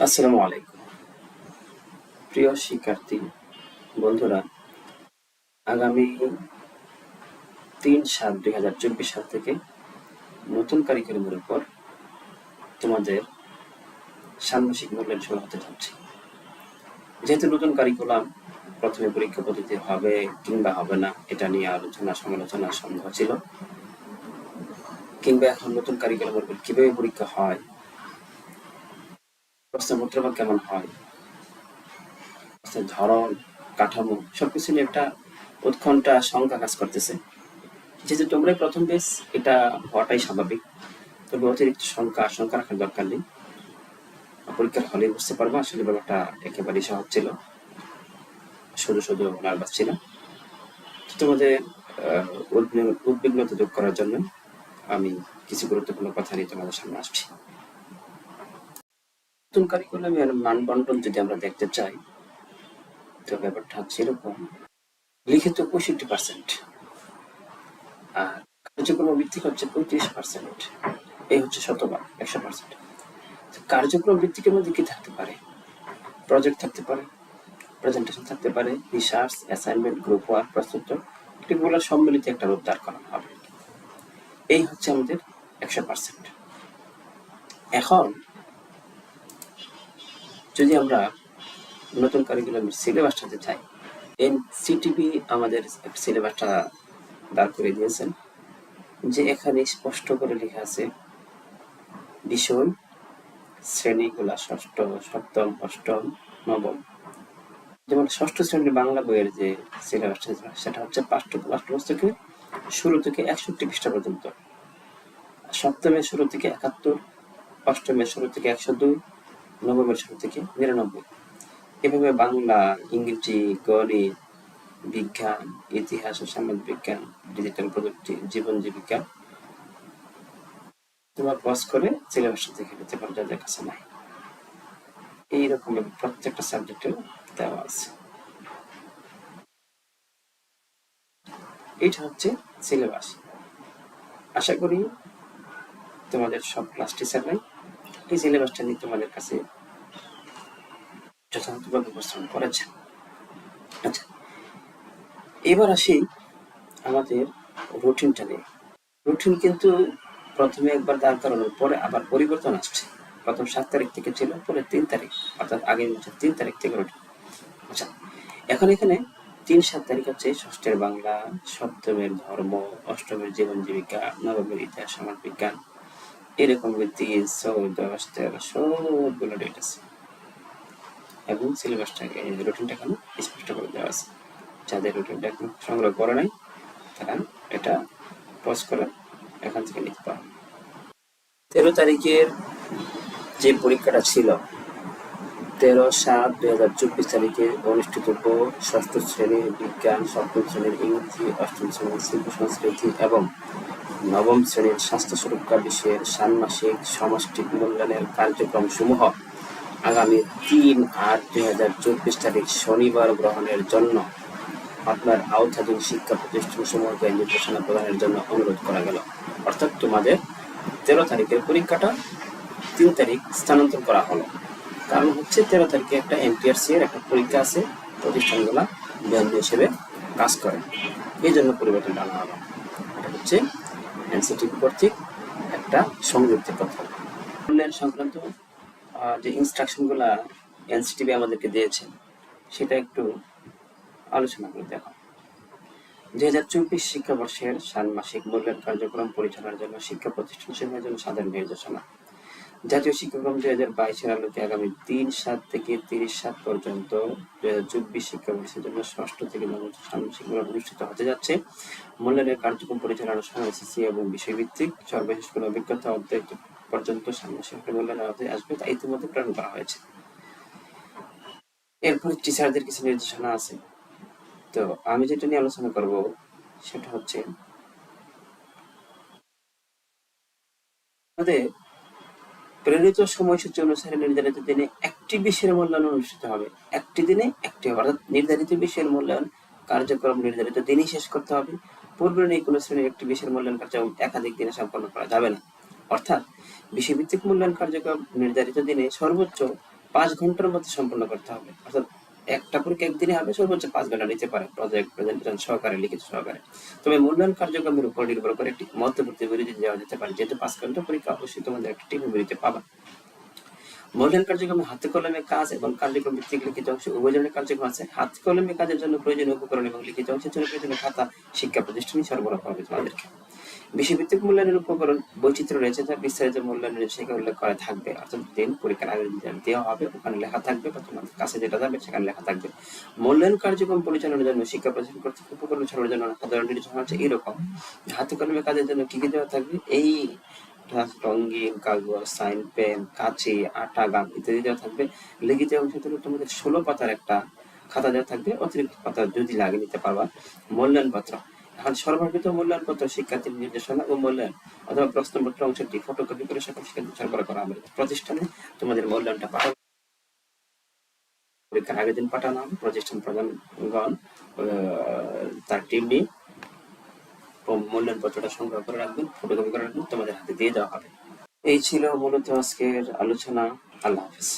আসসালামু আলাইকুম প্রিয় শিক্ষার্থী বন্ধুরা, আগামী ৩/৭/২০২৪ সাল থেকে নতুন কারিকুলামের উপর তোমাদের ষান্মাসিক মূল্যায়ন শুরু হতে যাচ্ছে। যেহেতু নতুন কারিকুলাম, প্রথমে পরীক্ষা পদ্ধতি হবে কিংবা হবে না এটা নিয়ে আলোচনা সমালোচনা সন্দেহ ছিল, কিংবা এখন নতুন কারিকুলামের উপর কিভাবে পরীক্ষা হয়, প্রশ্নপত্র বা কেমন হয়, ধরন, কাঠামো সবকিছু নিয়ে একটা উৎকণ্ঠা শঙ্কা কাজ করতেছে। যেহেতু তোমরাই প্রথম বেশ, এটা হওয়াটাই স্বাভাবিক, তবে অতিরিক্ত আশঙ্কা রাখার দরকার নেই। পরীক্ষার হলে বুঝতে পারবো আসলে ব্যাপারটা একেবারেই সহজ ছিল, শুধু নার্ভাস ছিল। তোমাদের উদ্বিগ্নতা দূর করার জন্য আমি কিছু গুরুত্বপূর্ণ কথা নিয়ে তোমাদের সামনে আসছি। নতুন কারিকুলামের মানবন্টন যদি আমরা দেখতে চাই, তো ব্যাপারটা হচ্ছে এরকম: লিখিত 65%, আর কার্যক্রম ভিত্তিক হচ্ছে 35%। এই হচ্ছে শতভাগ 100%। কার্যক্রম ভিত্তিকের মধ্যে কি থাকতে পারে? প্রজেক্ট থাকতে পারে, প্রেজেন্টেশন থাকতে পারে, রিসার্চ, অ্যাসাইনমেন্ট, গ্রুপ ওয়ার্ক, প্রস্তুত, এগুলোর সম্মিলিত একটা রূপ দাঁড় করানো হবে। এই হচ্ছে আমাদের 100%। এখন যদি আমরা নতুন কারিকুলামের সিলেবাসটাতে চাই, এনসিটিবি আমাদের সিলেবাসটা দাঁড় করে দিয়েছেন, যে এখানে স্পষ্ট করে লেখা আছে বিষয় শ্রেণীগুলা ষষ্ঠ, সপ্তম, অষ্টম, নবম। যেমন ষষ্ঠ শ্রেণীর বাংলা বইয়ের যে সিলেবাসটা সেটা হচ্ছে পাঠ্যপুস্তকের শুরু থেকে 61 পৃষ্ঠা পর্যন্ত, সপ্তমের শুরু থেকে 71, অষ্টমের শুরু থেকে 102, নবমের শুরু থেকে 99। এভাবে বাংলা, ইংরেজি, গণিত, বিজ্ঞান, ইতিহাস ও সমাজ বিজ্ঞান, ডিজিটাল প্রযুক্তি, জীবন জীবিকা তোমার পজ করে সিলেবাসটা দেখে নিতে পারো যাদের কাছে নাই। এইরকম প্রত্যেকটা সাবজেক্টের দেওয়া আছে। এইটা হচ্ছে সিলেবাস। আশা করি তোমাদের সব ক্লাস টিচাররাই এই সিলেবাসটা নিয়ে তোমাদের কাছে যথাযথভাবে উপস্থাপন করেছেন। আচ্ছা, এবার আসি আমাদের রুটিনটা নিয়ে। রুটিন কিন্তু প্রথমে একবার দাঁড় করানোর পরে আবার পরিবর্তন আসছে। প্রথম 7 তারিখ থেকে ছিল, পরে 3 তারিখ, অর্থাৎ আগের মাসের 3 তারিখ থেকে রুটিন। আচ্ছা, এখন এখানে 3-7 তারিখ হচ্ছে ষষ্ঠের বাংলা, সপ্তমের ধর্ম, অষ্টমের জীবন জীবিকা, নবমের ইতিহাস সমাজ বিজ্ঞান, এরকম 3, 14, 13 সবগুলো ডেট আছে এবং সিলেবাসটাকে রুটিনটা এখানে স্পষ্ট করে দেওয়া আছে। যাদের রুটিনটা এখন সংগ্রহ করে নাই তারা এটা পজ করে এখান থেকে নিতে পারো। 13 তারিখের যে পরীক্ষাটা ছিল, 13/7/2024 তারিখে অনুষ্ঠিতব্য ষষ্ঠ শ্রেণীর বিজ্ঞান, সপ্তম শ্রেণীর ইংরেজি, অষ্টম শ্রেণীর শিল্প সংস্কৃতি এবং নবম শ্রেণীর স্বাস্থ্য সুরক্ষা বিষয়ের ষান্মাসিক সমষ্টিক মূল্যায়নের কার্যক্রম সমূহ আগামী 3/8/2024 তারিখ শনিবার গ্রহণের জন্য আপনার আওতাধীন শিক্ষা প্রতিষ্ঠান সমূহকে নির্দেশনা প্রদানের জন্য অনুরোধ করা গেল। অর্থাৎ তোমাদের 13 তারিখের পরীক্ষাটা 3 তারিখ স্থানান্তর করা হলো। কারণ হচ্ছে 13 তারিখে একটা এনটিআরসি এর একটা পরীক্ষা আছে, প্রতিষ্ঠানগুলা ভেন্যু হিসেবে কাজ করে, এই জন্য পরিবর্তন আনা হলো। এটা হচ্ছে এনসিটিভি কর্তৃক একটা সংযুক্ত কথা। মূল্যায়ন সংক্রান্ত যে ইনস্ট্রাকশনগুলা এনসিটিভি আমাদেরকে দিয়েছে সেটা একটু আলোচনা করে দেখো। 2024 শিক্ষাবর্ষের ষান্মাসিক মূল্যায়ন কার্যক্রম পরিচালনার জন্য শিক্ষা প্রতিষ্ঠান সমূহের জন্য সাধারণ নির্দেশনা। জাতীয় শিক্ষাক্রম 2022-এর আলোকে আগামী 3/7 থেকে 30/7 পর্যন্ত 2024 শিক্ষাবর্ষের জন্য ষষ্ঠ থেকে নবম ষান্মাসিক মূল্যায়ন অনুষ্ঠিত হতে যাচ্ছে। মূল্যায়নের কার্যক্রম পরিচালনার সময় এসএসসি এবং বিষয়ভিত্তিক সর্বশেষ কোনো অভিজ্ঞতা অব্যাহত পর্যন্ত ষান্মাসিক মূল্যায়নের আওতায় আসবে, তা ইতিমধ্যে প্রেরণ করা হয়েছে। এরপরে টিচারদের কিছু নির্দেশনা আছে। তো আমি যেটা নিয়ে আলোচনা করব সেটা হচ্ছে আমাদের প্রেরিত সময়সূচি অনুসারে নির্ধারিত দিনে একটি বিষয়ের মূল্যায়ন অনুষ্ঠিত হবে। একটি দিনে একটি হবে, অর্থাৎ নির্ধারিত বিষয়ের মূল্যায়ন কার্যক্রম নির্ধারিত দিনই শেষ করতে হবে। পূর্বে নেই কোনো শ্রেণীর একটি বিষয়ের মূল্যায়ন কার্যক্রম একাধিক দিনে সম্পন্ন করা যাবে না। অর্থাৎ বিষয়ভিত্তিক মূল্যায়ন কার্যক্রম নির্ধারিত দিনে সর্বোচ্চ 5 ঘন্টার মধ্যে সম্পন্ন করতে হবে। অর্থাৎ একটা পরীক্ষা একদিনে হবে, সর্বোচ্চ 5 ঘন্টা নিতে পারে প্রজেক্ট প্রেজেন্টেশন সহকারে, লিখিত সহকারে। তবে মূল্যায়ন কার্যক্রমের উপর নির্ভর করে একটি মধ্যবর্তী বিরতি দেওয়া যেতে পারে। যেহেতু 5 ঘন্টা পরীক্ষা, অবশ্যই তোমাদের একটা টিভি বিরতি পাবা। মূল্যায়ন কার্যক্রমে হাতে কলমে কাজ এবং কার্যক্রম ভিত্তিক লিখিত অংশ উভয় ধরনের কার্যক্রম আছে। হাতে কলমে কাজের জন্য প্রয়োজনীয় উপকরণ এবং লিখিত অংশের জন্য প্রয়োজনীয় খাতা শিক্ষা প্রতিষ্ঠানই সরবরাহ হবে তোমাদেরকে। বিষয়ভিত্তিক মূল্যায়নের উপকরণ বৈচিত্র্য রয়েছে, যা বিস্তারিত মূল্যায়নের সেখানে উল্লেখ করা থাকবে। অর্থাৎ দিন পরীক্ষার আগে দেওয়া হবে, ওখানে লেখা থাকবে, বা তোমাদের কাছে যেটা যাবে সেখানে লেখা থাকবে। মূল্যায়ন কার্যক্রম পরিচালনার জন্য শিক্ষা প্রতিষ্ঠান কর্তৃক উপকরণ ছাড়ানোর জন্য সাধারণ নির্দেশনা হচ্ছে এরকম। হাতে কলমে কাজের জন্য কি কি দেওয়া থাকবে? এই রঙিন কাগজ, সাইন পেন, কাঁচি, আটা, গাম ইত্যাদি দেওয়া থাকবে। লিখিত অংশে তোমাদের 16 পাতার একটা খাতা দেওয়া থাকবে, অতিরিক্ত পাতা যদি লাগে নিতে পারবা। মূল্যায়ন পত্র, এখন সর্বকৃত মূল্যায়ন পত্র শিক্ষার্থীর নির্দেশনা ও মূল্যায়ন অথবা প্রশ্নপত্র অংশটি ফটোকপি করে সকল শিক্ষার্থী সরবরাহ করা হবে। প্রতিষ্ঠানে তোমাদের মূল্যায়নটা পাঠাবে, পরীক্ষার আগের দিন পাঠানো হবে। প্রতিষ্ঠান প্রধানগণ তার টিম নিয়ে মূল্যায়ন পত্রটা সংগ্রহ করে রাখবেন, ফটোকপি করে রাখবেন, তোমাদের হাতে দিয়ে দেওয়া হবে। এই ছিল মূলত আজকের আলোচনা। আল্লাহ হাফেজ।